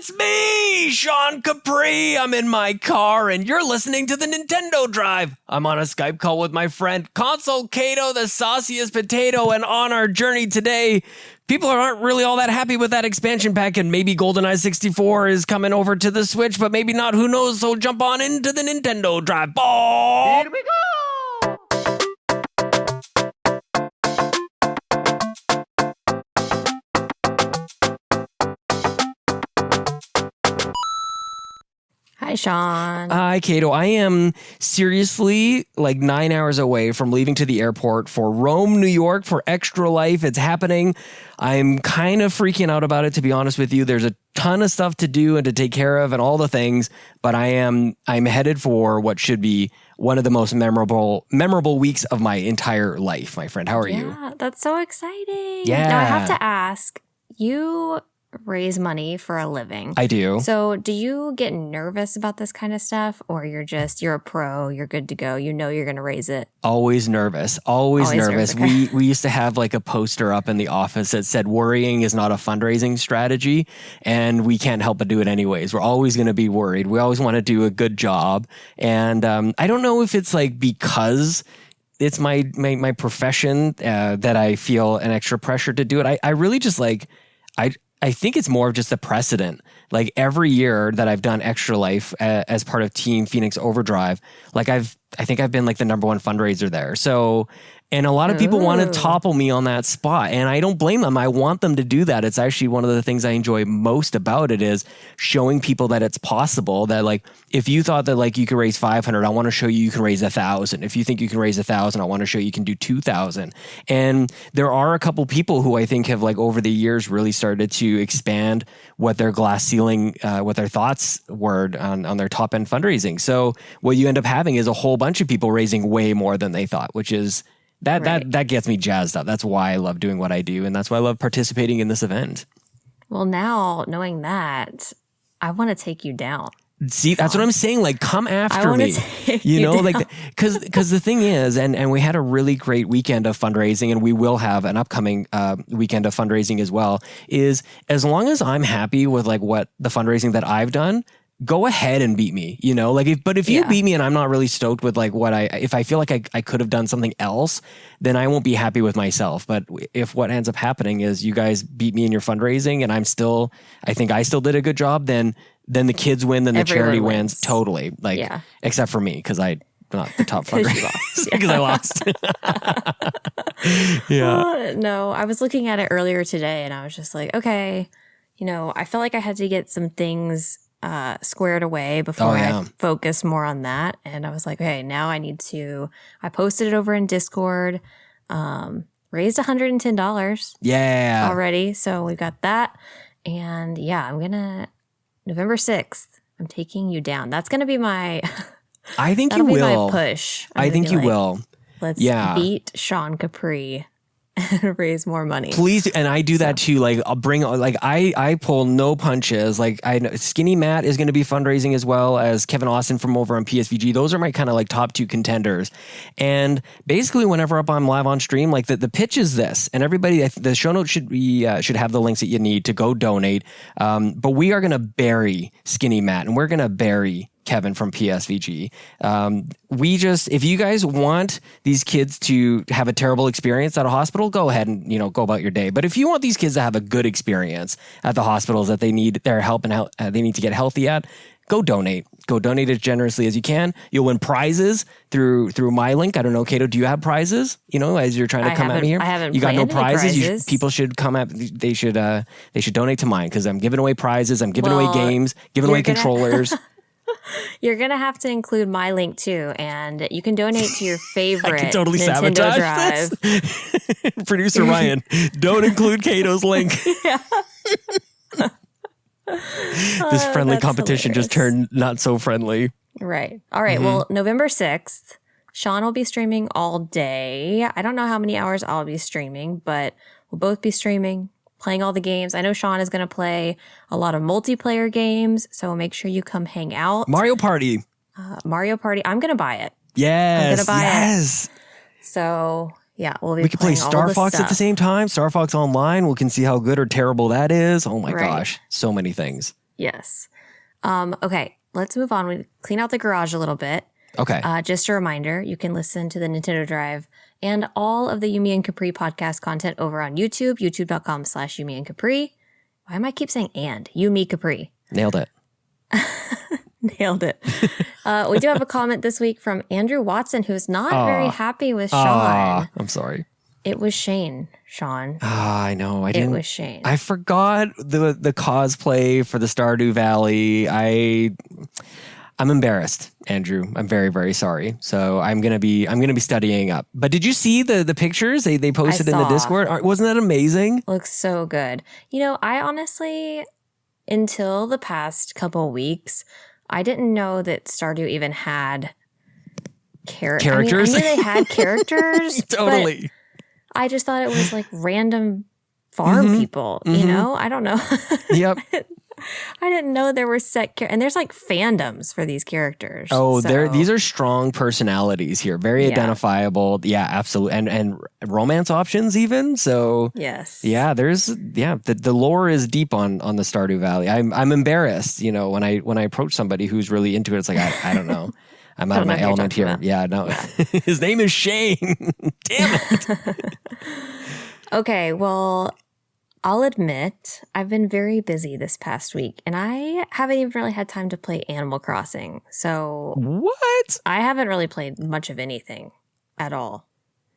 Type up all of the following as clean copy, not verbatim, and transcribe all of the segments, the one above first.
it's me, Sean Capri. I'm in my car, and you're listening to the Nintendo Drive. I'm on a Skype call with my friend Console Caito, the sauciest potato, and on our journey today, people aren't really all that happy with that expansion pack, and maybe GoldenEye 64 is coming over to the Switch, but maybe not, who knows, so jump on into the Nintendo Drive. Ball! Here we go! Hi, Sean. Hi, Caito. I am seriously like 9 hours away from leaving to the airport for Rome, New York for Extra Life. It's happening. I'm kind of freaking out about it, to be honest with you. There's a ton of stuff to do and to take care of and all the things, but I'm headed for what should be one of the most memorable weeks of my entire life, my friend. How are you? Yeah, that's so exciting. Yeah. Now, I have to ask, you raise money for a living. I do. So do you get nervous about this kind of stuff, or you're a pro, you're good to go, you know you're going to raise it? Always nervous. Always nervous. Okay. We used to have like a poster up in the office that said worrying is not a fundraising strategy, and we can't help but do it anyways. We're always going to be worried. We always want to do a good job. And I don't know if it's like because it's my profession that I feel an extra pressure to do it. I really just like, I think it's more of just a precedent. Like every year that I've done Extra Life as part of Team Phoenix Overdrive, like I think I've been like the number one fundraiser there. So, and a lot of people want to topple me on that spot, and I don't blame them. I want them to do that. It's actually one of the things I enjoy most about it is showing people that it's possible. That like, if you thought that like you could raise 500, I want to show you can raise 1,000. If you think you can raise 1,000, I want to show you can do 2,000. And there are a couple people who I think have like over the years really started to expand what their glass ceiling, what their thoughts were on their top end fundraising. So what you end up having is a whole bunch of people raising way more than they thought, which is that gets me jazzed up. That's why I love doing what I do, and that's why I love participating in this event. Well, now knowing that, I want to take you down. See, that's what I'm saying. Like, come after me. You know, like, because the thing is, and we had a really great weekend of fundraising, and we will have an upcoming weekend of fundraising as well. Is as long as I'm happy with like what the fundraising that I've done, go ahead and beat me, you know, like if you beat me and I'm not really stoked with like if I feel like I could have done something else, then I won't be happy with myself. But if what ends up happening is you guys beat me in your fundraising and I think I still did a good job, then the kids win, then the charity wins. Totally. Like, except for me, because I'm not the top fundraiser because I lost. No, I was looking at it earlier today and I was just like, okay, you know, I felt like I had to get some things squared away before I focus more on that. And I was like, okay, now I posted it over in Discord, raised $110 already. So we've got that. And November 6th, I'm taking you down. That's going to be my, I think you will. My push. I think you will. Let's beat Sean Capri and raise more money. Please, and I do that too. Like I pull no punches. Like I know Skinny Matt is going to be fundraising as well as Kevin Austin from over on PSVG. Those are my kind of like top two contenders. And basically, whenever I'm live on stream, like the pitch is this, and everybody, the show notes should have the links that you need to go donate. But we are going to bury Skinny Matt, and we're going to bury Kevin from PSVG. If you guys want these kids to have a terrible experience at a hospital, go ahead and, you know, go about your day. But if you want these kids to have a good experience at the hospitals that they need their help and they need to get healthy at, go donate. Go donate as generously as you can. You'll win prizes through my link. I don't know, Caito, do you have prizes? You know, as you're trying to come at me here, I haven't. You got no prizes. People should come at. They should donate to mine because I'm giving away prizes. I'm giving away games, giving away controllers. You're going to have to include my link too, and you can donate to your favorite I can totally Nintendo sabotage Drive. This. Producer Ryan, don't include Caito's link. This friendly competition hilarious. just turned not so friendly. Right. All right. Well, November 6th, Sean will be streaming all day. I don't know how many hours I'll be streaming, but we'll both be streaming, playing all the games. I know Sean is going to play a lot of multiplayer games, so make sure you come hang out. Mario Party. Mario Party. I'm going to buy it. Yes. I'm going to buy it. So, yeah, we can play Star Fox at the same time. Star Fox Online. We can see how good or terrible that is. Oh my gosh. So many things. Yes. Okay, let's move on. We clean out the garage a little bit. Okay. Just a reminder, you can listen to the Nintendo Drive and all of the Yumi and Capri podcast content over on YouTube, youtube.com/Yumi and Capri. Why am I keep saying and? Yumi Capri. Nailed it. Nailed it. We do have a comment this week from Andrew Watson, who's not very happy with Sean. I'm sorry. It was Shane, Sean. I know. It was Shane. I forgot the cosplay for the Stardew Valley. I'm embarrassed, Andrew. I'm very, very sorry. So I'm gonna be studying up. But did you see the pictures they posted in the Discord? Wasn't that amazing? Looks so good. You know, I honestly, until the past couple weeks, I didn't know that Stardew even had characters. I knew they had characters. Totally. I just thought it was like random farm people, you know? I don't know. Yep. I didn't know there were set and there's like fandoms for these characters. Oh, these are strong personalities here. Very identifiable. Yeah, absolutely. And romance options even. So yes. Yeah, the lore is deep on the Stardew Valley. I'm embarrassed, you know, when I approach somebody who's really into it, it's like I don't know. I'm out of my element here. About. Yeah, no. Yeah. His name is Shane. Damn it. Okay, well, I'll admit I've been very busy this past week, and I haven't even really had time to play Animal Crossing. So what? I haven't really played much of anything at all.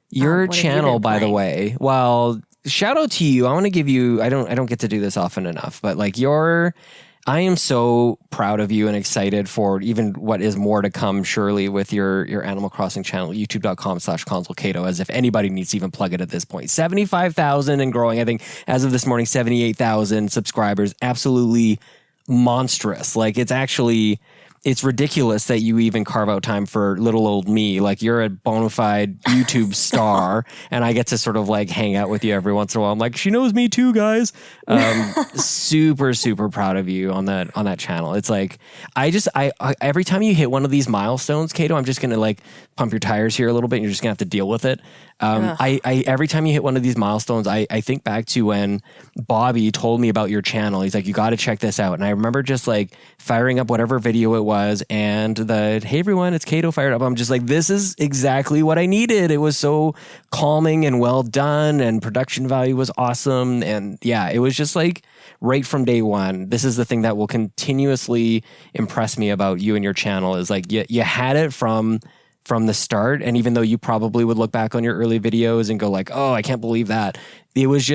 Your channel, by the way. Well, shout out to you. I want to give you. I don't get to do this often enough, but like I am so proud of you and excited for even what is more to come, surely, with your Animal Crossing channel, youtube.com/ConsoleCaito, as if anybody needs to even plug it at this point. 75,000 and growing. I think as of this morning, 78,000 subscribers. Absolutely monstrous. Like it's ridiculous that you even carve out time for little old me. Like you're a bona fide YouTube star and I get to sort of like hang out with you every once in a while. I'm like, she knows me too, guys. Super, super proud of you on that channel. It's like, I every time you hit one of these milestones, Caito, I'm just going to like pump your tires here a little bit and you're just gonna have to deal with it. Every time you hit one of these milestones, I think back to when Bobby told me about your channel. He's like, you got to check this out. And I remember just like firing up whatever video it was and hey everyone, it's Caito fired up. I'm just like, this is exactly what I needed. It was so calming and well done and production value was awesome. And yeah, it was just like right from day one. This is the thing that will continuously impress me about you and your channel is like, you had it from the start. And even though you probably would look back on your early videos and go like, oh, I can't believe that. It was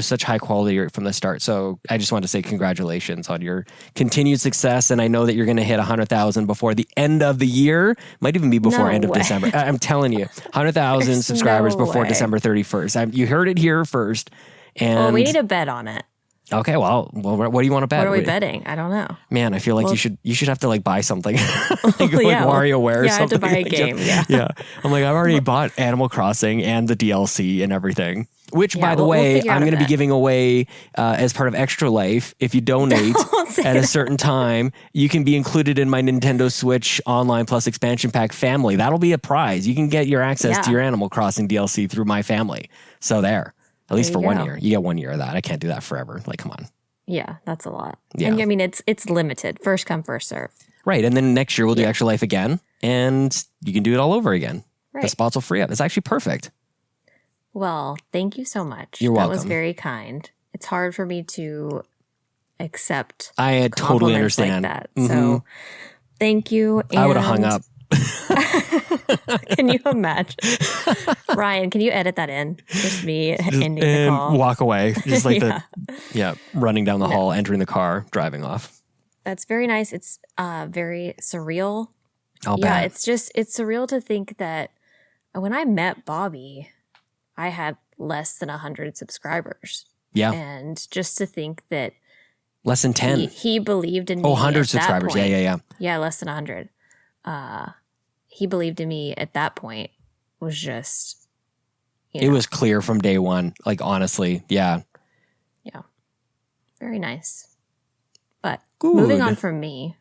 such high quality from the start. So I just want to say congratulations on your continued success. And I know that you're going to hit 100,000 before the end of the year. Might even be before end of December. I'm telling you, 100,000 subscribers before December 31st. You heard it here first. And we need a bet on it. Okay, well, what do you want to bet? What are we betting? I don't know. Man, I feel like you should have to like buy something, like WarioWare or something. Yeah, I have to buy a game. Yeah. I'm like, I've already bought Animal Crossing and the DLC and everything. Which, by the way, I'm going to be giving away as part of Extra Life. If you donate at a certain time, you can be included in my Nintendo Switch Online Plus Expansion Pack family. That'll be a prize. You can get your access to your Animal Crossing DLC through my family. So there. At least for 1 year. You get 1 year of that. I can't do that forever. Like, come on. Yeah, that's a lot. Yeah. And I mean, it's limited. First come, first serve. Right. And then next year we'll do Extra Life again. And you can do it all over again. Right. The spots will free up. It's actually perfect. Well, thank you so much. You're welcome. That was very kind. It's hard for me to accept I totally understand. Like that. Mm-hmm. So thank you. And I would have hung up. Can you imagine? Ryan, can you edit that in? Just me ending the call. And walk away. Just like running down the hall, entering the car, driving off. That's very nice. It's very surreal. I'll bet. It's surreal to think that when I met Bobby, I had less than 100 subscribers. Yeah. And just to think that less than 10. He believed in me. 100 subscribers. Point. Yeah. Yeah, less than 100. He believed in me at that point was just, It was clear from day one. Like, honestly. Yeah. Yeah. Very nice. But moving on from me,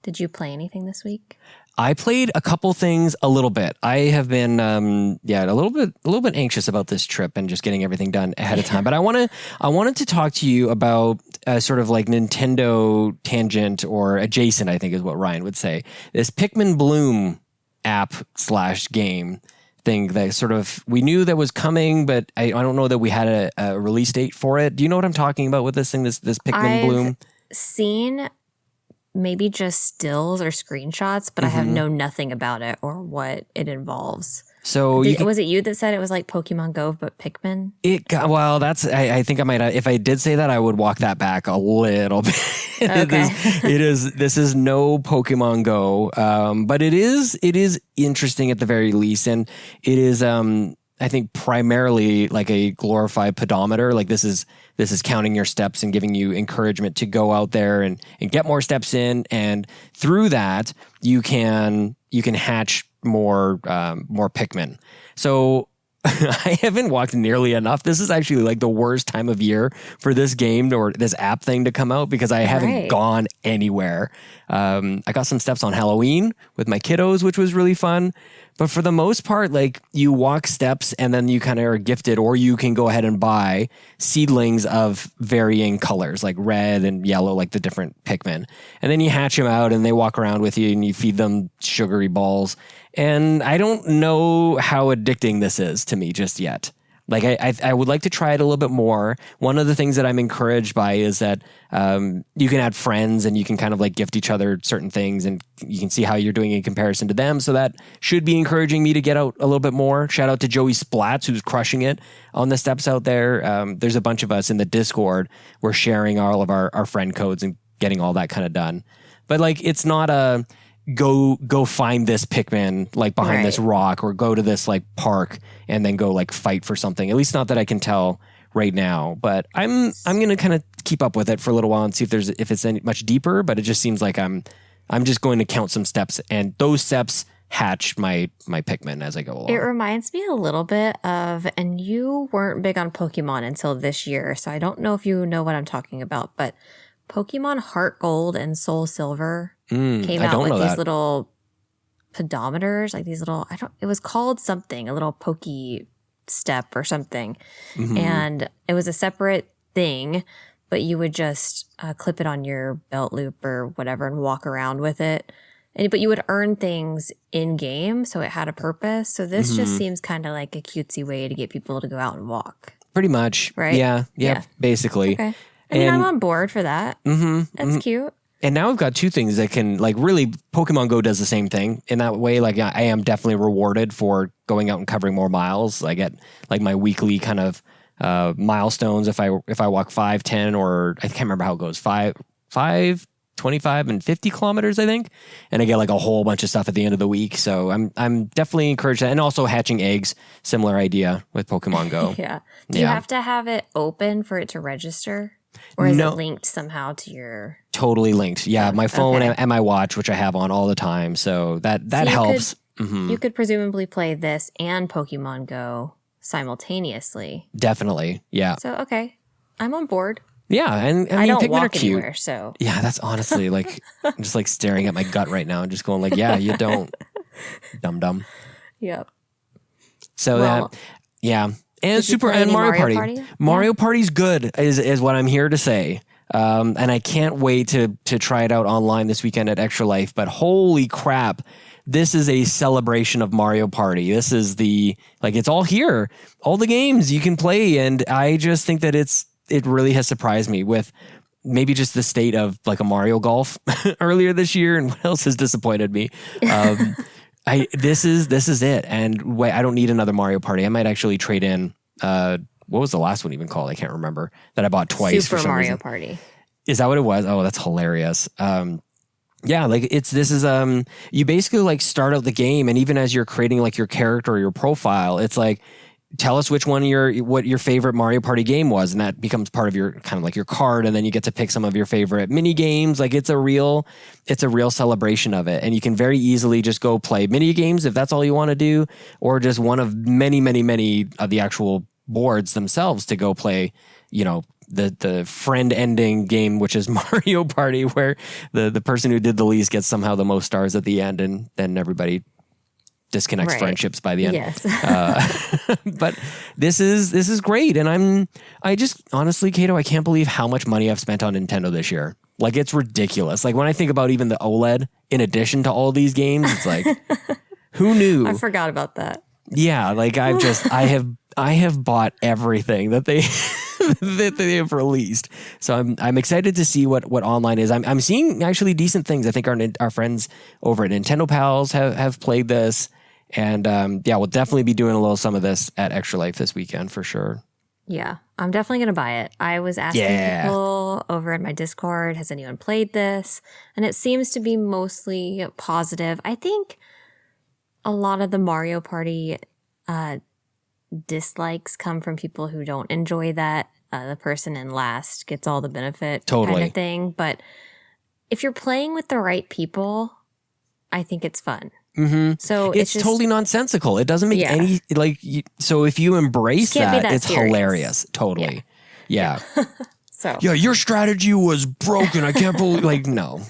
did you play anything this week? I played a couple things a little bit. I have been a little bit anxious about this trip and just getting everything done ahead of time. But I wanted to talk to you about sort of like Nintendo tangent or adjacent, I think is what Ryan would say. This Pikmin Bloom app / game thing that sort of we knew that was coming, but I don't know that we had a release date for it. Do you know what I'm talking about with this thing? This Pikmin Bloom? Seen maybe just stills or screenshots, but I have known nothing about it or what it involves. So was it you that said it was like Pokemon Go but Pikmin? That's I think I might if I did say that I would walk that back a little bit. Okay. This is no Pokemon Go, but it is interesting at the very least, and it is I think primarily like a glorified pedometer. Like this is counting your steps and giving you encouragement to go out there and get more steps in, and through that you can hatch more Pikmin. So I haven't walked nearly enough. This is actually like the worst time of year for this game or this app thing to come out because I haven't gone anywhere. I got some steps on Halloween with my kiddos, which was really fun. But for the most part, like you walk steps and then you kind of are gifted, or you can go ahead and buy seedlings of varying colors, like red and yellow, like the different Pikmin. And then you hatch them out and they walk around with you and you feed them sugary balls. And I don't know how addicting this is to me just yet. Like I would like to try it a little bit more. One of the things that I'm encouraged by is that you can add friends and you can kind of like gift each other certain things and you can see how you're doing in comparison to them. So that should be encouraging me to get out a little bit more. Shout out to Joey Splats, who's crushing it on the steps out there. There's a bunch of us in the Discord. We're sharing all of our friend codes and getting all that kind of done. But like, it's not a go find this Pikmin like behind this rock, or go to this like park and then go like fight for something. At least not that I can tell right now. But I'm gonna kind of keep up with it for a little while and see if it's any much deeper. But it just seems like I'm just going to count some steps, and those steps hatch my Pikmin as I go along. It reminds me a little bit of, and you weren't big on Pokemon until this year, so I don't know if you know what I'm talking about, but Pokemon Heart Gold and Soul Silver came out with these little pedometers, like these little, it was called something, a little Poke Step or something. And it was a separate thing, but you would just clip it on your belt loop or whatever and walk around with it. But you would earn things in game, so it had a purpose. So this just seems kind of like a cutesy way to get people to go out and walk. Pretty much. Right? Yeah, basically. Okay. I mean, I'm on board for that. That's cute. And now we've got two things that can, like, really, Pokemon Go does the same thing in that way. Like, I am definitely rewarded for going out and covering more miles. I get like my weekly kind of milestones if I walk 5, 10, or I can't remember how it goes, 5, 25, and 50 kilometers, I think. And I get like a whole bunch of stuff at the end of the week. So I'm definitely encouraged that. And also hatching eggs, similar idea with Pokemon Go. Yeah. Do you have to have it open for it to register? Or is it linked somehow to your... Totally linked. Yeah, my phone and my watch, which I have on all the time. So that helps. You could presumably play this and Pokemon Go simultaneously. Definitely, yeah. So, okay. I'm on board. Yeah, and I mean, don't Pikmin walk are cute. Anywhere, so. Yeah, that's honestly like, I'm just like staring at my gut right now and just going like, yeah, you don't. Dum-dum. Yep. So yeah. And Mario Party. Mario Party's good is what I'm here to say. And I can't wait to try it out online this weekend at Extra Life. But holy crap, this is a celebration of Mario Party. This is it's all here. All the games you can play. And I just think that it really has surprised me with maybe just the state of like a Mario Golf earlier this year. And what else has disappointed me? This is it. And wait, I don't need another Mario Party. I might actually trade in, what was the last one even called? I can't remember, that I bought twice. Super for some Mario reason. Party. Is that what it was? Oh, that's hilarious. Yeah, like you basically like start out the game, and even as you're creating like your character or your profile, it's like, tell us which one what your favorite Mario Party game was, and that becomes part of your kind of like your card, and then you get to pick some of your favorite mini games. Like it's a real celebration of it, and you can very easily just go play mini games if that's all you want to do, or just one of many of the actual boards themselves to go play. You know, the friend ending game, which is Mario Party, where the person who did the least gets somehow the most stars at the end, and then everybody disconnects friendships by the end. Yes. But this is great. And I just honestly, Caito, I can't believe how much money I've spent on Nintendo this year. Like, it's ridiculous. Like, when I think about even the OLED in addition to all these games, it's like, who knew? I forgot about that. Yeah, like I have bought everything that they that they have released. So I'm excited to see what online is. I'm seeing actually decent things. I think our friends over at Nintendo Pals have played this, and we'll definitely be doing a little some of this at Extra Life this weekend for sure. Yeah, I'm definitely gonna buy it. I was asking people over in my Discord, has anyone played this? And it seems to be mostly positive. I think a lot of the Mario Party dislikes come from people who don't enjoy that. The person in last gets all the benefit kind of thing. But if you're playing with the right people, I think it's fun. Mm-hmm. So it's just totally nonsensical. It doesn't make any so if you embrace that, it's serious. Hilarious. Totally. Yeah. So your strategy was broken. I can't believe no.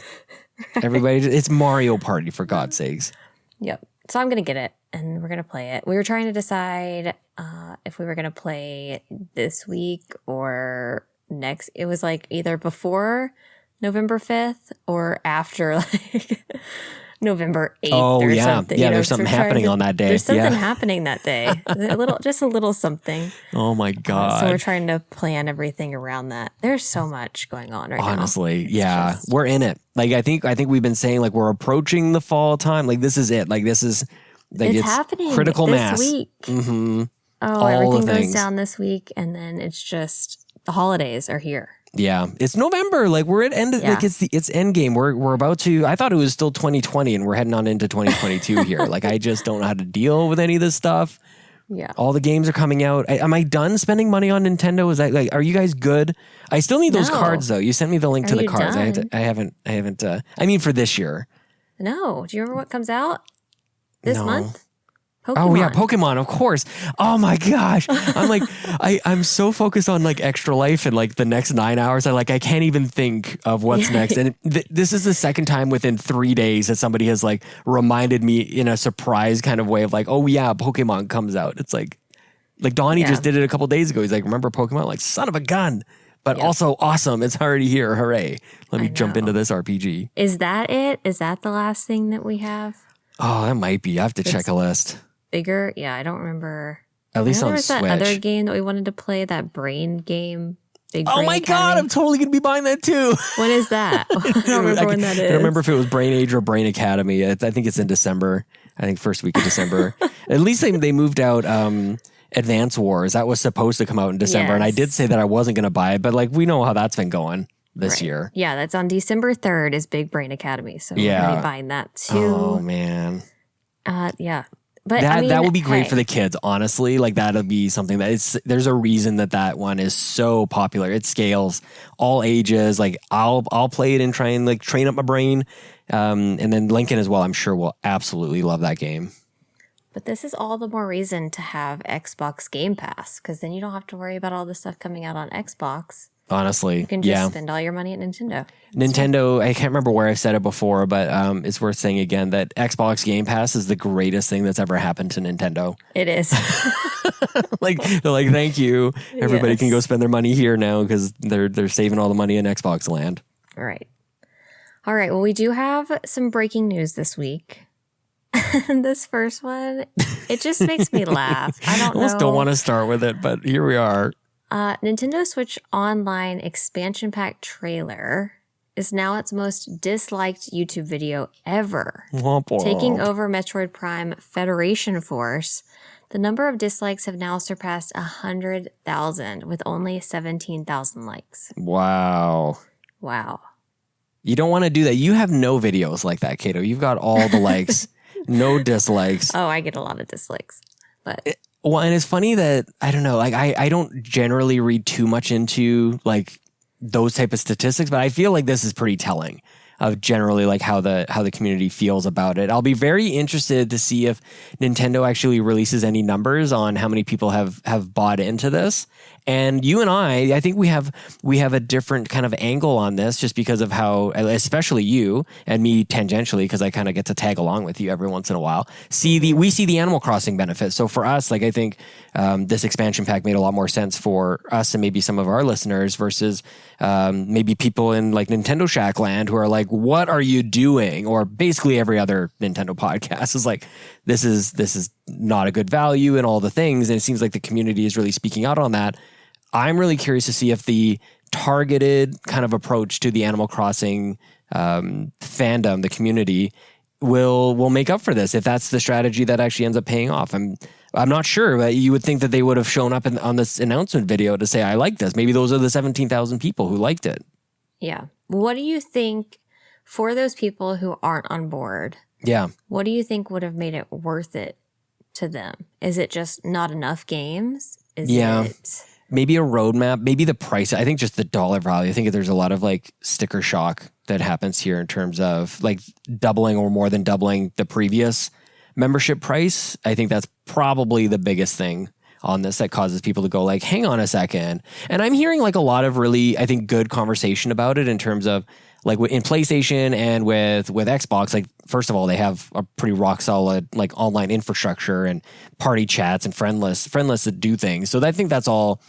Everybody, it's Mario Party for God's sakes. Yep. So I'm going to get it, and we're going to play it. We were trying to decide if we were going to play this week or next. It was like either before November 5th or after November 8th or something. Yeah, there's something happening on that day. There's something happening that day. Just a little something. Oh my God. So we're trying to plan everything around that. There's so much going on right now. Honestly, we're in it. Like I think we've been saying like we're approaching the fall time. Like this is it. Like this is like it's happening critical this mass. Week. Mm-hmm. Oh, everything goes down this week, and then it's just the holidays are here. Yeah, it's November. Like we're at end. Like it's end game. We're about to. I thought it was still 2020, and we're heading on into 2022 here. Like I just don't know how to deal with any of this stuff. Yeah, all the games are coming out. Am I done spending money on Nintendo? Is that like? Are you guys good? I still need those cards though. You sent me the link to the cards. I haven't. I mean, for this year. No. Do you remember what comes out this month? Pokemon. Oh yeah, Pokemon, of course. Oh my gosh. I'm like, I'm so focused on like Extra Life and like the next 9 hours. I can't even think of what's next. And this is the second time within 3 days that somebody has like reminded me in a surprise kind of way of like, oh yeah, Pokemon comes out. It's like Donnie just did it a couple days ago. He's like, remember Pokemon? Like, son of a gun. But also awesome. It's already here. Hooray. Let me jump into this RPG. Is that it? Is that the last thing that we have? Oh, that might be. I have to check a list. Bigger? Yeah, I don't remember. At least on Switch. Switch. That other game that we wanted to play, that brain game. Big Brain Academy. God, I'm totally going to be buying that too. When is that? I don't remember when that is. I don't remember if it was Brain Age or Brain Academy. I think it's in December. I think first week of December. At least they moved out Advance Wars. That was supposed to come out in December. Yes. And I did say that I wasn't going to buy it, but like we know how that's been going this year. Yeah, that's on December 3rd is Big Brain Academy. So we're going to be buying that too. Oh, man. Yeah. But that would be great for the kids, honestly. Like that'll be something that there's a reason that one is so popular. It scales all ages. Like I'll play it and try and like train up my brain. And then Lincoln as well, I'm sure will absolutely love that game. But this is all the more reason to have Xbox Game Pass, because then you don't have to worry about all the stuff coming out on Xbox. Honestly, you can just spend all your money at Nintendo. Nintendo, I can't remember where I've said it before, but it's worth saying again that Xbox Game Pass is the greatest thing that's ever happened to Nintendo. It is. They're like, thank you. Everybody can go spend their money here now because they're saving all the money in Xbox land. All right. Well, we do have some breaking news this week. And this first one, it just makes me laugh. I almost don't want to start with it, but here we are. Nintendo Switch Online expansion pack trailer is now its most disliked YouTube video ever. Womp womp. Taking over Metroid Prime Federation Force, the number of dislikes have now surpassed 100,000 with only 17,000 likes. Wow. You don't want to do that. You have no videos like that, Caito. You've got all the likes, no dislikes. Oh, I get a lot of dislikes. But well, and it's funny that, I don't know, like I don't generally read too much into like those type of statistics, but I feel like this is pretty telling of generally like how the community feels about it. I'll be very interested to see if Nintendo actually releases any numbers on how many people have bought into this And you and I think we have a different kind of angle on this, just because of how, especially you and me tangentially, because I kind of get to tag along with you every once in a while. We see the Animal Crossing benefits. So for us, like I think this expansion pack made a lot more sense for us and maybe some of our listeners versus maybe people in like Nintendo Shack land who are like, "What are you doing?" Or basically every other Nintendo podcast is like, "This is not a good value," and all the things. And it seems like the community is really speaking out on that. I'm really curious to see if the targeted kind of approach to the Animal Crossing fandom, the community, will make up for this. If that's the strategy that actually ends up paying off, I'm not sure, but you would think that they would have shown up on this announcement video to say, "I like this." Maybe those are the 17,000 people who liked it. Yeah. What do you think for those people who aren't on board? Yeah. What do you think would have made it worth it to them? Is it just not enough games? Is it maybe a roadmap, maybe the price? I think just the dollar value. I think there's a lot of like sticker shock that happens here in terms of like doubling or more than doubling the previous membership price. I think that's probably the biggest thing on this that causes people to go like, hang on a second. And I'm hearing like a lot of really, I think, good conversation about it in terms of like in PlayStation and with Xbox. Like, first of all, they have a pretty rock solid like online infrastructure and party chats and friend lists that do things. So I think that all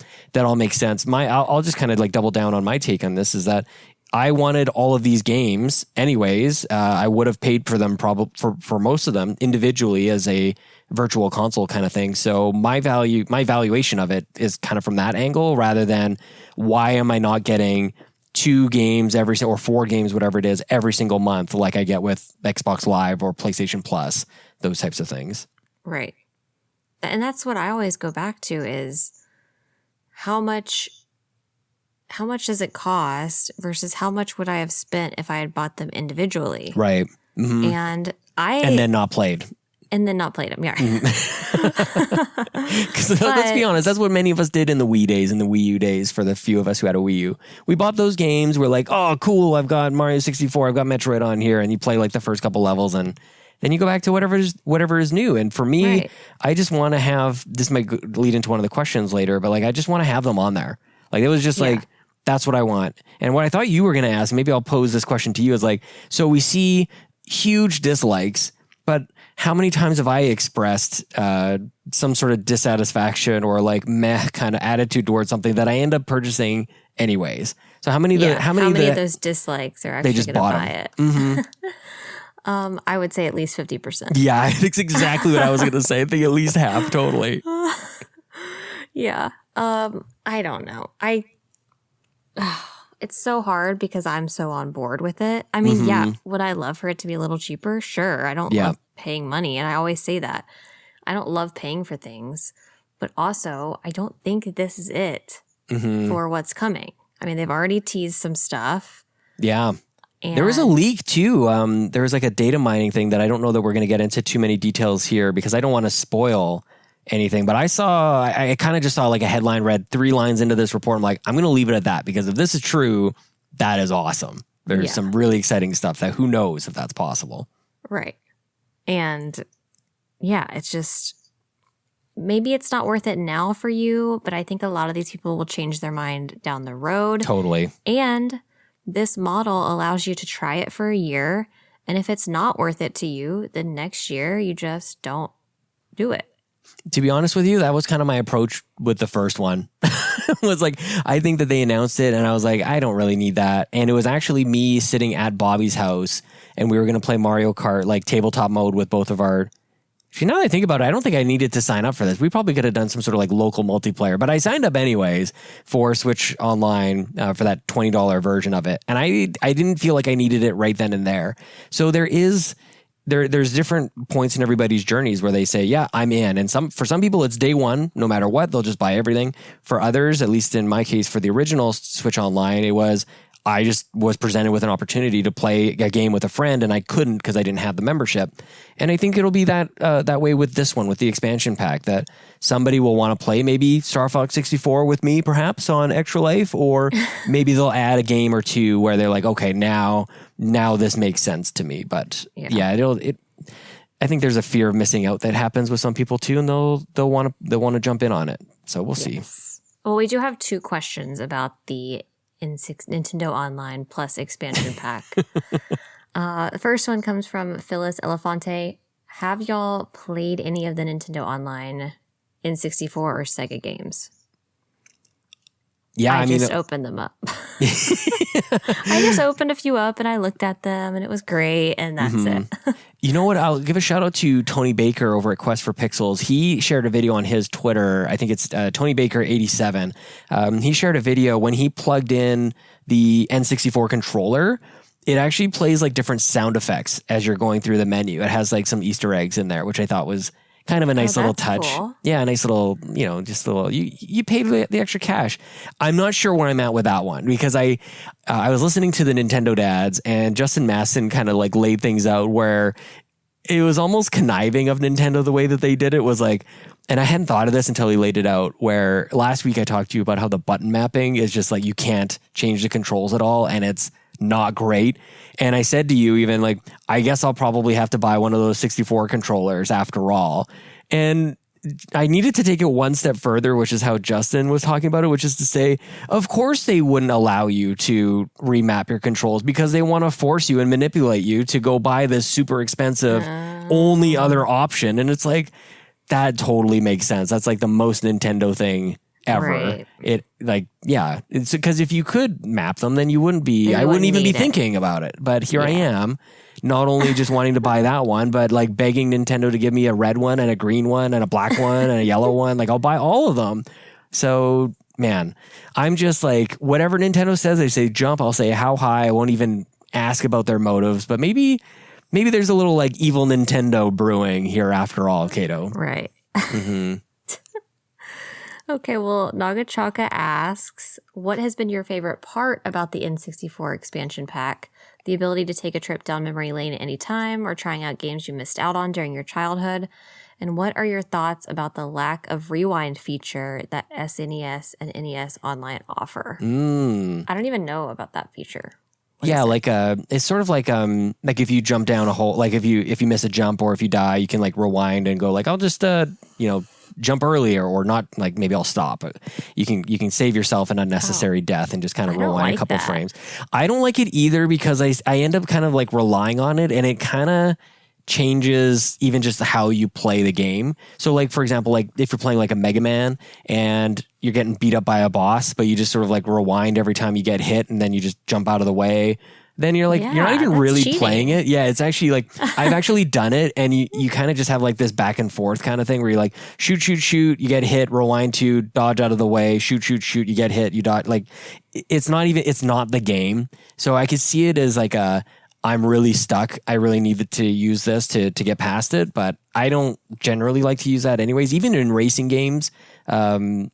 makes sense. I'll just kind of like double down on my take on this is that I wanted all of these games anyways. I would have paid for them probably for most of them individually as a virtual console kind of thing. So my valuation of it is kind of from that angle rather than why am I not getting 2 games or 4 games, whatever it is, every single month like I get with Xbox Live or PlayStation Plus, those types of things. Right. And that's what I always go back to is how much does it cost versus how much would I have spent if I had bought them individually? Right. Mm-hmm. And then not played. And then not played them, yeah. Because let's be honest, that's what many of us did in the Wii days, in the Wii U days, for the few of us who had a Wii U. We bought those games. We're like, oh, cool, I've got Mario 64, I've got Metroid on here. And you play like the first couple levels and then you go back to whatever is new. And for me, right. I just want to have, this might lead into one of the questions later, but like I just want to have them on there. Like it was just like, that's what I want. And what I thought you were going to ask, maybe I'll pose this question to you, is like, so we see huge dislikes, but how many times have I expressed some sort of dissatisfaction or like meh kind of attitude towards something that I end up purchasing anyways? So how many of those dislikes are actually going to buy it? Mm-hmm. I would say at least 50%. Yeah, that's exactly what I was going to say. I think at least half, totally. Yeah. I don't know. It's so hard because I'm so on board with it. I mean, yeah, would I love for it to be a little cheaper? Sure. I don't love paying money. And I always say that. I don't love paying for things. But also, I don't think this is it for what's coming. I mean, they've already teased some stuff. Yeah. And there was a leak too. There was like a data mining thing that I don't know that we're going to get into too many details here because I don't want to spoil anything. But I kind of just saw like a headline read 3 lines into this report. I'm like, I'm going to leave it at that because if this is true, that is awesome. There's some really exciting stuff that who knows if that's possible. Right. And yeah, it's just, maybe it's not worth it now for you, but I think a lot of these people will change their mind down the road. Totally. And this model allows you to try it for a year. And if it's not worth it to you, then next year you just don't do it. To be honest with you, that was kind of my approach with the first one. Was like, I think that they announced it and I was like, I don't really need that. And it was actually me sitting at Bobby's house and we were going to play Mario Kart, like tabletop mode with both of our... See, now that I think about it, I don't think I needed to sign up for this. We probably could have done some sort of like local multiplayer, but I signed up anyways for Switch Online for that $20 version of it. And I didn't feel like I needed it right then and there. So there's different points in everybody's journeys where they say, yeah, I'm in. And for some people, it's day one, no matter what, they'll just buy everything. For others, at least in my case, for the original Switch Online, it was, I just was presented with an opportunity to play a game with a friend and I couldn't because I didn't have the membership. And I think it'll be that way with this one, with the expansion pack, that somebody will want to play maybe Star Fox 64 with me, perhaps on Extra Life, or maybe they'll add a game or two where they're like, okay, now this makes sense to me. But I think there's a fear of missing out that happens with some people too, and they'll want to jump in on it. So we'll see. Well, we do have 2 questions about the Nintendo Online Plus expansion pack. The first one comes from Phyllis Elefante. Have y'all played any of the Nintendo Online N64 or Sega games? Yeah, I just opened them up. I just opened a few up and I looked at them and it was great and that's it. You know what? I'll give a shout out to Tony Baker over at Quest for Pixels. He shared a video on his Twitter. I think it's Tony Baker 87. He shared a video when he plugged in the N64 controller. It actually plays like different sound effects as you're going through the menu. It has like some Easter eggs in there, which I thought was kind of a nice little touch. Cool. Yeah, a nice little, just a little, you paid the extra cash. I'm not sure where I'm at with that one because I was listening to the Nintendo dads and Justin Masson kind of like laid things out where it was almost conniving of Nintendo the way that they did it was like, and I hadn't thought of this until he laid it out where last week I talked to you about how the button mapping is just like, you can't change the controls at all and it's not great. And I said to you even like, I guess I'll probably have to buy one of those 64 controllers after all. And I needed to take it one step further, which is how Justin was talking about it, which is to say, of course they wouldn't allow you to remap your controls because they want to force you and manipulate you to go buy this super expensive only other option. And it's like, that totally makes sense. That's like the most Nintendo thing ever. Right. It's because if you could map them, then you wouldn't be, I wouldn't even be thinking about it. But here I am, not only just wanting to buy that one, but like begging Nintendo to give me a red one and a green one and a black one and a yellow one. Like I'll buy all of them. So man, I'm just like, whatever Nintendo says, they say jump, I'll say how high. I won't even ask about their motives, but maybe there's a little like evil Nintendo brewing here after all, Caito. Right. Okay, well, Nagachaka asks, what has been your favorite part about the N64 expansion pack? The ability to take a trip down memory lane at any time or trying out games you missed out on during your childhood? And what are your thoughts about the lack of rewind feature that SNES and NES Online offer? I don't even know about that feature. It's sort of like if you jump down a hole, like if you miss a jump or if you die, you can like rewind and go like, I'll just jump earlier or not, like maybe I'll stop. You can save yourself an unnecessary death and just kind of rewind a couple frames. I don't like it either because I end up kind of like relying on it and it kind of changes even just how you play the game. So like, for example, like if you're playing like a Mega Man and you're getting beat up by a boss, but you just sort of like rewind every time you get hit and then you just jump out of the way. Then you're like, you're not even really cheating. Playing it. Yeah, it's actually like, I've actually done it and you kind of just have like this back and forth kind of thing where you're like, shoot, you get hit, rewind to, dodge out of the way, shoot, you get hit, you dodge. Like, it's not the game. So I could see it as like I'm really stuck. I really needed to use this to get past it, but I don't generally like to use that anyways. Even in racing games, that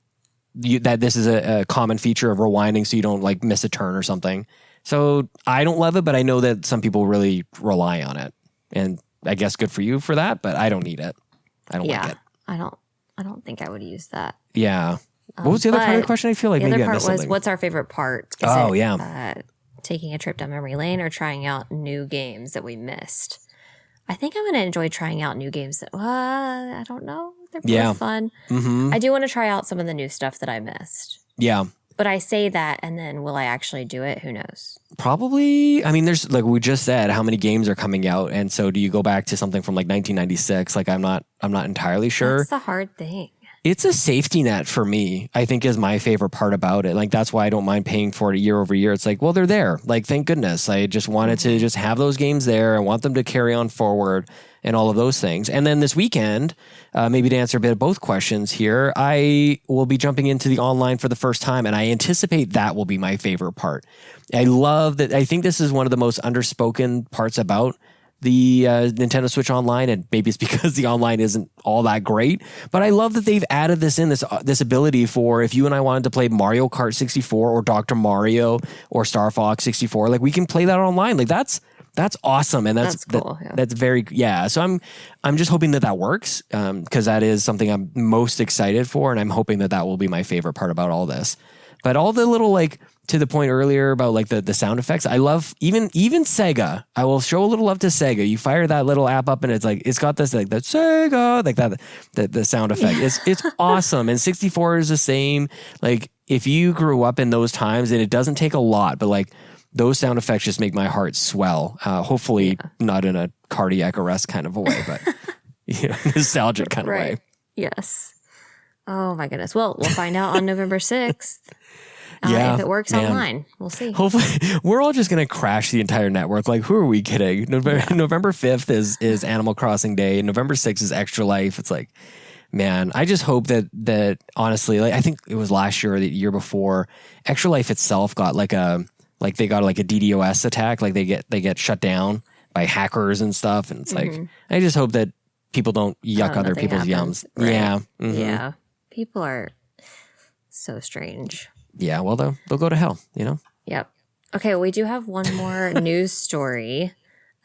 this is a common feature of rewinding so you don't like miss a turn or something. So I don't love it, but I know that some people really rely on it. And I guess good for you for that, but I don't need it. I don't like it. I don't think I would use that. Yeah. What was the other part of the question? I feel like maybe I missed something. The other part was, what's our favorite part? Taking a trip down memory lane or trying out new games that we missed. I think I'm going to enjoy trying out new games that, I don't know. They're both fun. Mm-hmm. I do want to try out some of the new stuff that I missed. Yeah. But I say that, and then will I actually do it? Who knows? Probably. I mean, there's, like we just said, how many games are coming out, and so do you go back to something from like 1996? Like I'm not entirely sure. That's the hard thing. It's a safety net for me, I think, is my favorite part about it. Like, that's why I don't mind paying for it year over year. It's like, well, they're there. Like, thank goodness. I just wanted to just have those games there. I want them to carry on forward and all of those things. And then this weekend, maybe to answer a bit of both questions here, I will be jumping into the online for the first time, and I anticipate that will be my favorite part. I love that. I think this is one of the most underspoken parts about the Nintendo Switch Online, and maybe it's because the online isn't all that great, but I love that they've added this ability for if you and I wanted to play Mario Kart 64 or Dr. Mario or Star Fox 64, like we can play that online. Like that's awesome, and that's cool. That's very So I'm just hoping that works because that is something I'm most excited for, and I'm hoping that will be my favorite part about all this. But all the little like to the point earlier about like the sound effects, I love even Sega. I will show a little love to Sega. You fire that little app up and it's like it's got this like that Sega like that the sound effect. It's awesome. And 64 is the same. Like if you grew up in those times, and it doesn't take a lot, but like those sound effects just make my heart swell. Hopefully not in a cardiac arrest kind of a way, but nostalgic kind of way. Yes. Oh my goodness. Well, we'll find out on November 6th. If it works online, we'll see. Hopefully, we're all just going to crash the entire network. Like, who are we kidding? November 5th is Animal Crossing Day. And November 6th is Extra Life. It's like, man, I just hope that honestly, like I think it was last year or the year before, Extra Life itself got like a DDoS attack. Like they get shut down by hackers and stuff. And it's like, I just hope that people don't yuck other people's yums. Right. Yeah. Yeah. People are so strange. Yeah, well, they'll go to hell, Yep. Okay, well, we do have one more news story.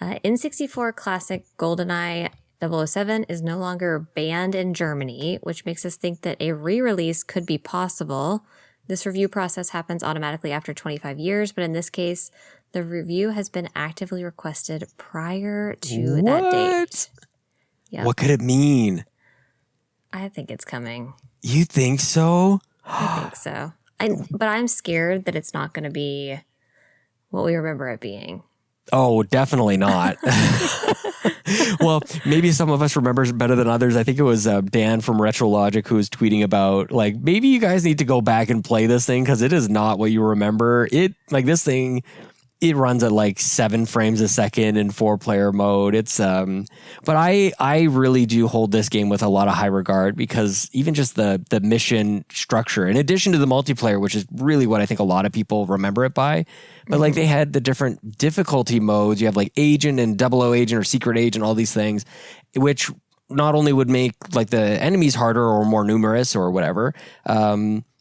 N64 Classic GoldenEye 007 is no longer banned in Germany, which makes us think that a re-release could be possible. This review process happens automatically after 25 years, but in this case, the review has been actively requested prior to that date. Yep. What could it mean? I think it's coming. You think so? I think so. But I'm scared that it's not going to be what we remember it being. Oh, definitely not. Well, maybe some of us remember better than others. I think it was Dan from Retro Logic who was tweeting about, like, maybe you guys need to go back and play this thing because it is not what you remember. This thing, it runs at like 7 frames a second in 4-player mode. It's but I really do hold this game with a lot of high regard because even just the mission structure, in addition to the multiplayer, which is really what I think a lot of people remember it by, but like they had the different difficulty modes. You have like agent and 00 agent or secret agent, all these things, which not only would make like the enemies harder or more numerous or whatever,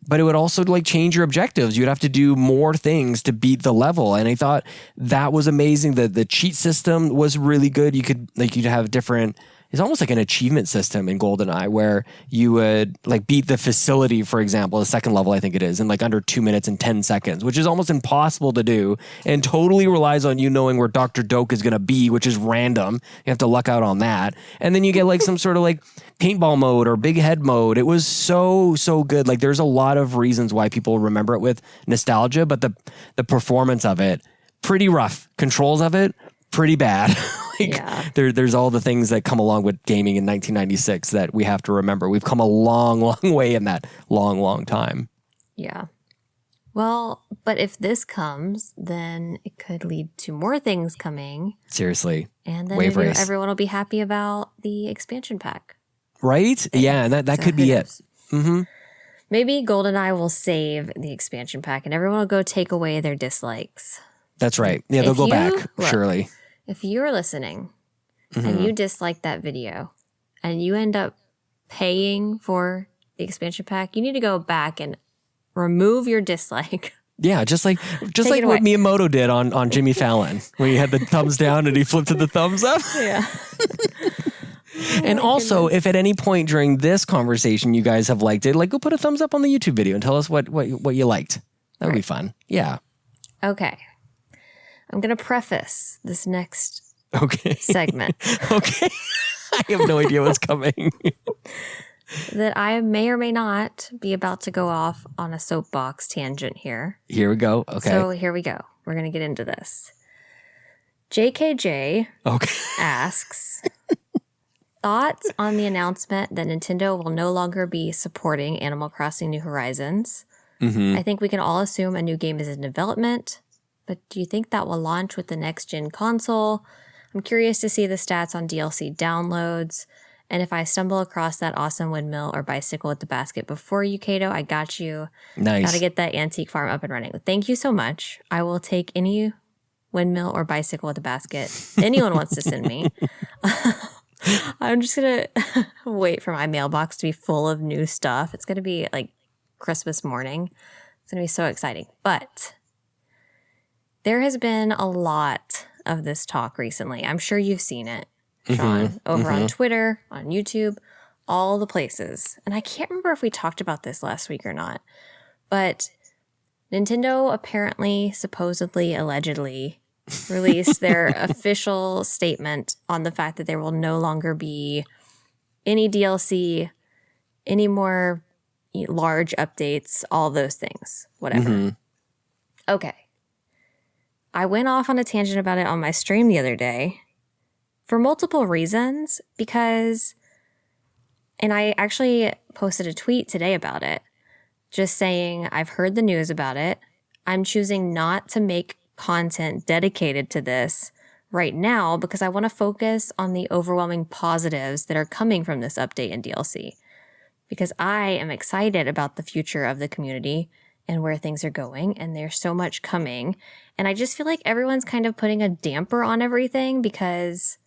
but it would also like change your objectives. You'd have to do more things to beat the level. And I thought that was amazing. The cheat system was really good. You'd have different, it's almost like an achievement system in GoldenEye where you would like beat the facility, for example, the second level, I think it is, in like under 2 minutes and 10 seconds, which is almost impossible to do and totally relies on you knowing where Dr. Doak is going to be, which is random. You have to luck out on that. And then you get like some sort of like paintball mode or big head mode. It was so good. Like there's a lot of reasons why people remember it with nostalgia, but the performance of it, pretty rough. Controls of it, pretty bad. There's all the things that come along with gaming in 1996 that we have to remember. We've come a long way in that long time. Yeah. Well, but if this comes, then it could lead to more things coming. Seriously. And then maybe everyone will be happy about the expansion pack. Right? Yeah, and that could be it. Mm-hmm. Maybe GoldenEye will save the expansion pack and everyone will go take away their dislikes. That's right. Yeah, they'll go back, surely. If you're listening and you dislike that video and you end up paying for the expansion pack, you need to go back and remove your dislike. Yeah, just like what Miyamoto did on Jimmy Fallon, where he had the thumbs down and he flipped to the thumbs up. Yeah. And also, if at any point during this conversation you guys have liked it, like go put a thumbs up on the YouTube video and tell us what you liked. That would be fun. Yeah. Okay. I'm going to preface this next segment. Okay. I have no idea what's coming. That I may or may not be about to go off on a soapbox tangent here. Here we go. Okay. So here we go. We're going to get into this. JKJ asks, thoughts on the announcement that Nintendo will no longer be supporting Animal Crossing New Horizons? I think we can all assume a new game is in development. But do you think that will launch with the next-gen console? I'm curious to see the stats on DLC downloads. And if I stumble across that awesome windmill or bicycle with the basket before you, Caito, I got you. Nice. Got to get that antique farm up and running. Thank you so much. I will take any windmill or bicycle with a basket anyone wants to send me. I'm just going to wait for my mailbox to be full of new stuff. It's going to be like Christmas morning. It's going to be so exciting. But there has been a lot of this talk recently. I'm sure you've seen it, Sean, over on Twitter, on YouTube, all the places. And I can't remember if we talked about this last week or not. But Nintendo apparently, supposedly, allegedly released their official statement on the fact that there will no longer be any DLC, any more large updates, all those things, whatever. Okay. I went off on a tangent about it on my stream the other day for multiple reasons because, and I actually posted a tweet today about it, just saying I've heard the news about it. I'm choosing not to make content dedicated to this right now because I want to focus on the overwhelming positives that are coming from this update and DLC. Because I am excited about the future of the community and where things are going, and there's so much coming. And I just feel like everyone's kind of putting a damper on everything because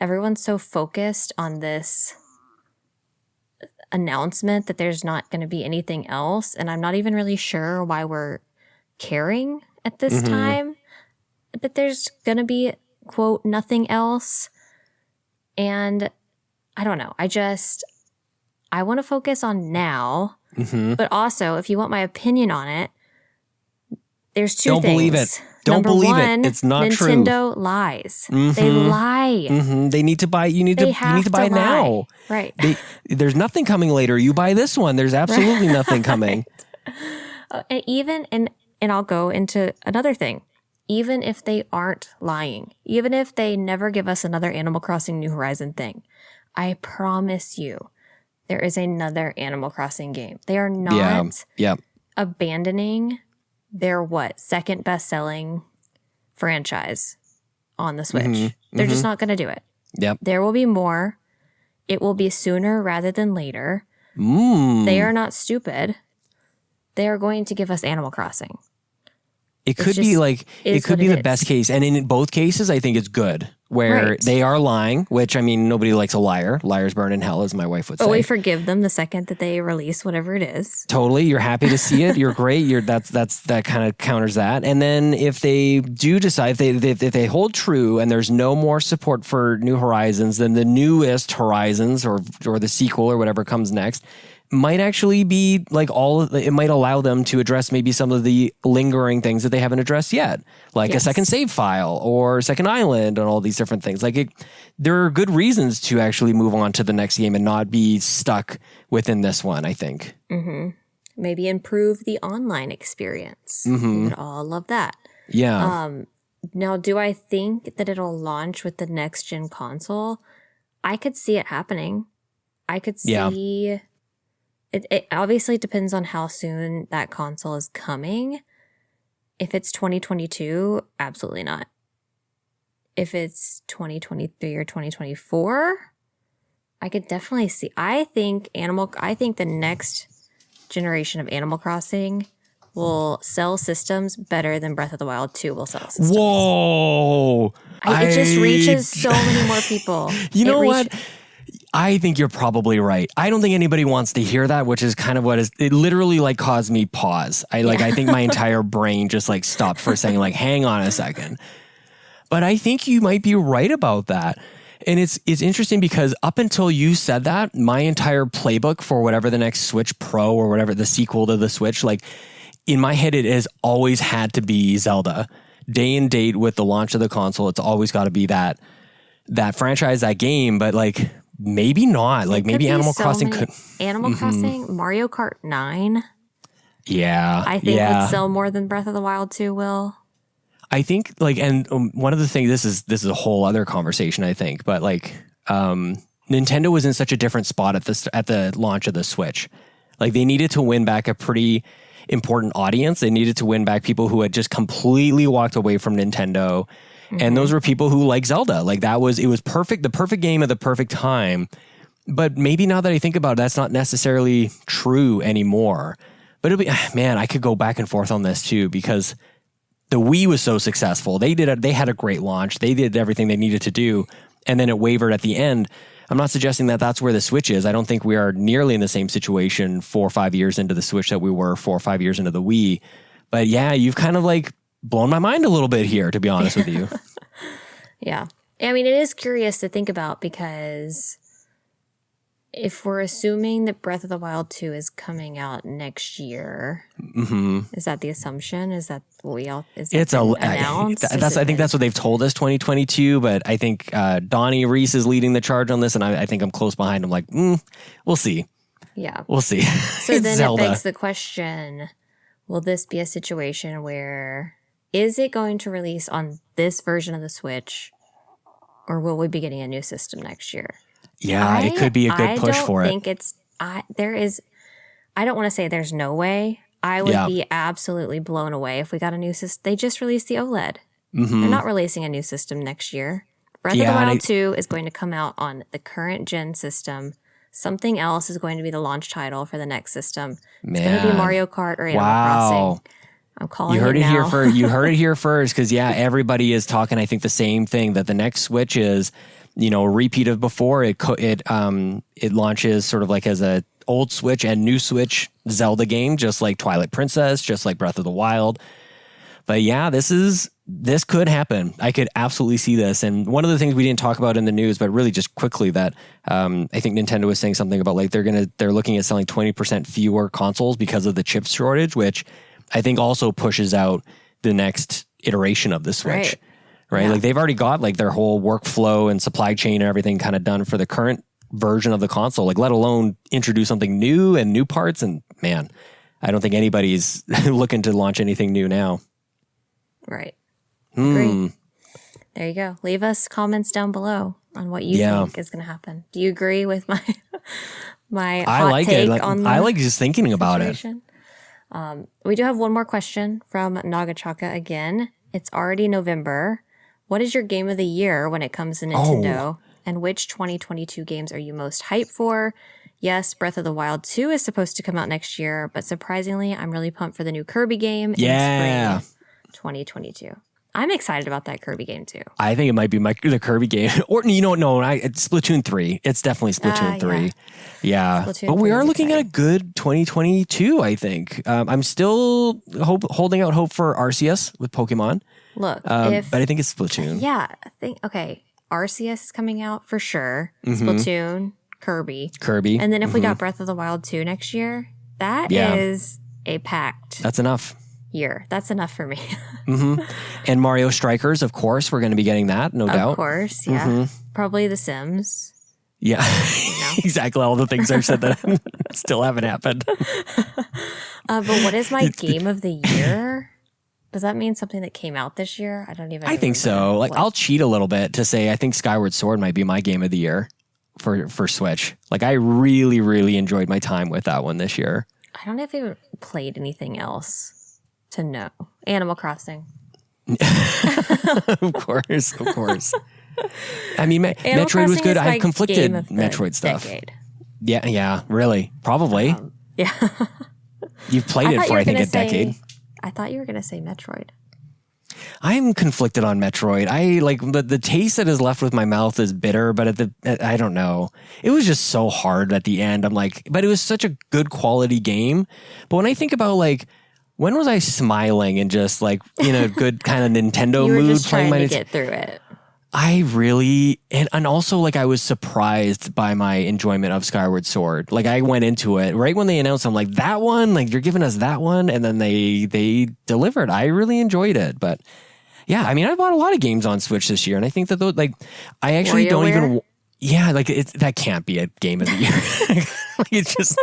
everyone's so focused on this announcement that there's not going to be anything else. And I'm not even really sure why we're caring at this time that there's going to be, quote, nothing else. And I don't know. I want to focus on now, but also if you want my opinion on it, there's two things. Don't believe it. Don't believe it. It's not true. Nintendo lies. They lie. They need to buy. You need to buy it now. Right. There's nothing coming later. You buy this one. There's absolutely nothing coming. And I'll go into another thing. Even if they aren't lying, even if they never give us another Animal Crossing New Horizon thing, I promise you, there is another Animal Crossing game. They are not abandoning their second best-selling franchise on the Switch. They're just not going to do it. Yep. There will be more. It will be sooner rather than later. They are not stupid. They are going to give us Animal Crossing. It could be the best case. And in both cases, I think it's good. Where they are lying, which, I mean, nobody likes a liar. Liars burn in hell, as my wife would say. But we forgive them the second that they release whatever it is. Totally. You're happy to see it. You're great. That kind of counters that. And then if they do decide, if they hold true and there's no more support for New Horizons, then the newest Horizons or the sequel or whatever comes next might actually be like it might allow them to address maybe some of the lingering things that they haven't addressed yet, like a second save file or a second island and all these different things. There are good reasons to actually move on to the next game and not be stuck within this one, I think. Maybe improve the online experience. We would all love that. Yeah. Now, do I think that it'll launch with the next gen console? I could see it happening. I could see... It obviously depends on how soon that console is coming. If it's 2022, absolutely not. If it's 2023 or 2024, I could definitely see. I think the next generation of Animal Crossing will sell systems better than Breath of the Wild 2 will sell systems. Whoa! It just reaches so many more people. You know what? I think you're probably right. I don't think anybody wants to hear that, which is kind of it literally caused me pause. I think my entire brain just stopped for a second, hang on a second. But I think you might be right about that. And it's interesting because up until you said that, my entire playbook for whatever the next Switch Pro or whatever the sequel to the Switch, in my head, it has always had to be Zelda. Day and date with the launch of the console, it's always got to be that franchise, that game, but maybe not. Maybe Animal Crossing could. Animal Crossing, Mario Kart 9. Yeah. I think would sell more than Breath of the Wild 2 will. I think and one of the things, this is a whole other conversation, I think, but Nintendo was in such a different spot at the launch of the Switch. They needed to win back a pretty important audience. They needed to win back people who had just completely walked away from Nintendo. And those were people who like Zelda. it was perfect, the perfect game at the perfect time. But maybe now that I think about it, that's not necessarily true anymore. But I could go back and forth on this too, because the Wii was so successful. They had a great launch. They did everything they needed to do. And then it wavered at the end. I'm not suggesting that that's where the Switch is. I don't think we are nearly in the same situation 4 or 5 years into the Switch that we were 4 or 5 years into the Wii. But yeah, you've kind of blown my mind a little bit here, to be honest with you. Yeah. I mean, it is curious to think about because if we're assuming that Breath of the Wild 2 is coming out next year, is that the assumption? Is that what we all announced? I think that's what they've told us, 2022. But I think Donnie Reese is leading the charge on this, and I think I'm close behind him. Like, we'll see. Yeah, we'll see. So then Zelda. It begs the question: will this be a situation where is it going to release on this version of the Switch, or will we be getting a new system next year? Yeah, it could be a good push for it. I don't want to say there's no way. I would be absolutely blown away if we got a new system. They just released the OLED. They're not releasing a new system next year. Breath of the Wild 2 is going to come out on the current gen system. Something else is going to be the launch title for the next system. It's going to be Mario Kart or Animal Crossing. I'm calling it now. You heard it here first, because everybody is talking, I think, the same thing, that the next Switch is, a repeat of before. It launches sort of like as a old Switch and new Switch Zelda game, just like Twilight Princess, just like Breath of the Wild. But yeah, this could happen. I could absolutely see this. And one of the things we didn't talk about in the news, but really just quickly, that I think Nintendo was saying something about like they're looking at selling 20% fewer consoles because of the chip shortage, which I think also pushes out the next iteration of the Switch. Right? Yeah. Like they've already got like their whole workflow and supply chain and everything kind of done for the current version of the console, like let alone introduce something new and new parts. And man, I don't think anybody's looking to launch anything new now. Right. Agree. There you go. Leave us comments down below on what you think is going to happen. Do you agree with my hot take on the I like just thinking about situation? We do have one more question from Nagachaka again. It's already November. What is your game of the year when it comes to Nintendo? And which 2022 games are you most hyped for? Yes, Breath of the Wild 2 is supposed to come out next year, but surprisingly, I'm really pumped for the new Kirby game in spring 2022. I'm excited about that Kirby game too. I think it might be the Kirby game. Or, it's Splatoon 3. It's definitely Splatoon 3. Yeah. Splatoon but we are looking at a good 2022, I think. I'm still holding out hope for Arceus with Pokemon. Look, but I think it's Splatoon. Yeah, Arceus is coming out for sure. Splatoon, Kirby. And then if we got Breath of the Wild 2 next year, that is a packed. That's enough. Year. That's enough for me. And Mario Strikers, of course, we're going to be getting that, no doubt. Of course, yeah. Probably The Sims. Yeah, exactly. All the things I've said that still haven't happened. But what is my game of the year? Does that mean something that came out this year? I don't even I think so. Like, I'll cheat a little bit to say I think Skyward Sword might be my game of the year for Switch. Like, I really, really enjoyed my time with that one this year. I don't know if I even played anything else to know. Animal Crossing. Of course. I mean, Metroid was good. I've conflicted Metroid stuff. Decade. Yeah, really. Probably. Yeah. You've played it for, I think, a decade. I thought you were going to say Metroid. I'm conflicted on Metroid. I like the taste that is left with my mouth is bitter, but I don't know. It was just so hard at the end. I'm like, but it was such a good quality game. But when I think about like, when was I smiling and just like in a good kind of Nintendo you were mood just playing trying to get through it? I really, and also like I was surprised by my enjoyment of Skyward Sword. Like I went into it right when they announced, I'm like, that one, like you're giving us that one. And then they delivered. I really enjoyed it. But yeah, I mean, I bought a lot of games on Switch this year. And I think that those, like, I actually don't even, like that can't be a game of the year. Like, it's just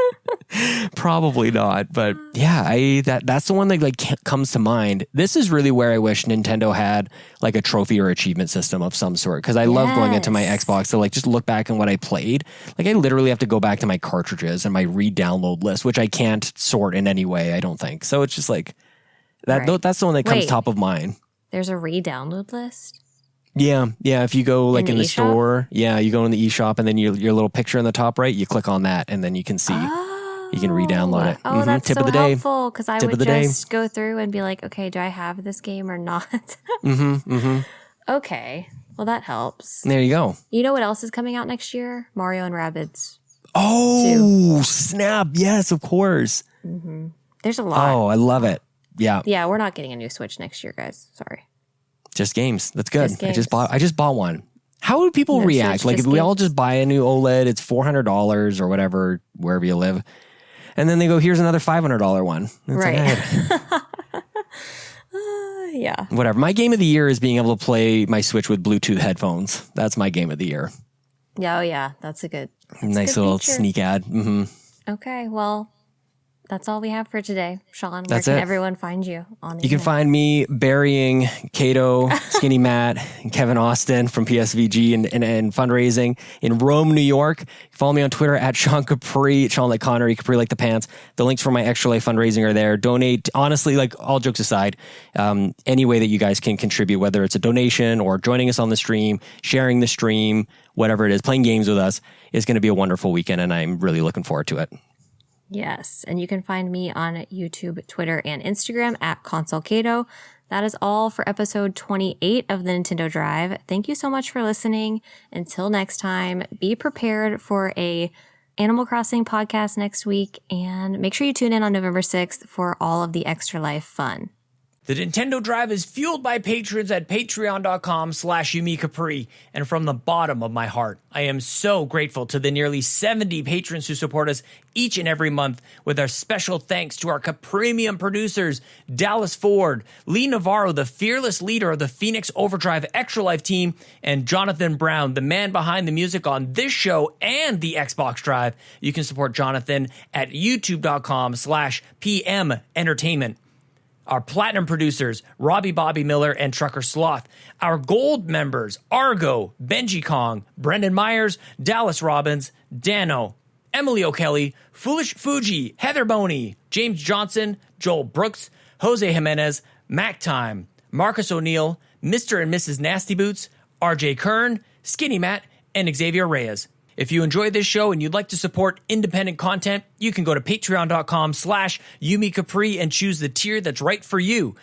probably not. But yeah, that's the one that like comes to mind. This is really where I wish Nintendo had like a trophy or achievement system of some sort. Cause I love going into my Xbox to like just look back on what I played. Like I literally have to go back to my cartridges and my re-download list, which I can't sort in any way, I don't think. So it's just like that. Right. That's the one that comes top of mind. There's a re-download list? Yeah. If you go like in the store, you go in the eShop and then your little picture in the top right, you click on that and then you can see, you can re-download it. Oh, that's so helpful because I would just go through and be like, okay, do I have this game or not? Okay, well that helps. There you go. You know what else is coming out next year? Mario and Rabbids. Oh, snap. Yes, of course. There's a lot. Oh, I love it. Yeah. Yeah, we're not getting a new Switch next year, guys. Sorry. Just games. That's good. Just games. I just bought one. How would people react? Like if we game. all just buy a new OLED, it's $400 or whatever, wherever you live. And then they go, here's another $500 one. It's right. Yeah. Whatever. My game of the year is being able to play my Switch with Bluetooth headphones. That's my game of the year. Yeah, oh yeah. That's a good nice good little feature. sneak ad. Mm-hmm. Okay, well, that's all we have for today. Sean, where That's can it. everyone find you on the You can find me burying Caito, Skinny Matt, and Kevin Austin from PSVG and fundraising in Rome, New York. Follow me on Twitter at Sean Capri, Sean like Connery, Capri like the pants. The links for my Extra Life fundraising are there. Donate, honestly, like all jokes aside, any way that you guys can contribute, whether it's a donation or joining us on the stream, sharing the stream, whatever it is, playing games with us, is going to be a wonderful weekend, and I'm really looking forward to it. Yes, and you can find me on YouTube, Twitter, and Instagram at Console Caito. That is all for episode 28 of the Nintendo Drive. Thank you so much for listening. Until next time, be prepared for a Animal Crossing podcast next week, and make sure you tune in on November 6th for all of the Extra Life fun. The Nintendo Drive is fueled by patrons at patreon.com/YumiCapri, and from the bottom of my heart, I am so grateful to the nearly 70 patrons who support us each and every month, with our special thanks to our Capremium producers, Dallas Ford, Lee Navarro, the fearless leader of the Phoenix Overdrive Extra Life team, and Jonathan Brown, the man behind the music on this show and the Xbox Drive. You can support Jonathan at youtube.com/PM Entertainment. Our platinum producers, Robbie Bobby Miller and Trucker Sloth. Our gold members, Argo, Benji Kong, Brendan Myers, Dallas Robbins, Dano, Emily O'Kelly, Foolish Fuji, Heather Boney, James Johnson, Joel Brooks, Jose Jimenez, Mac Time, Marcus O'Neill, Mr. and Mrs. Nasty Boots, RJ Kern, Skinny Matt, and Xavier Reyes. If you enjoyed this show and you'd like to support independent content, you can go to patreon.com/YumiCapri and choose the tier that's right for you.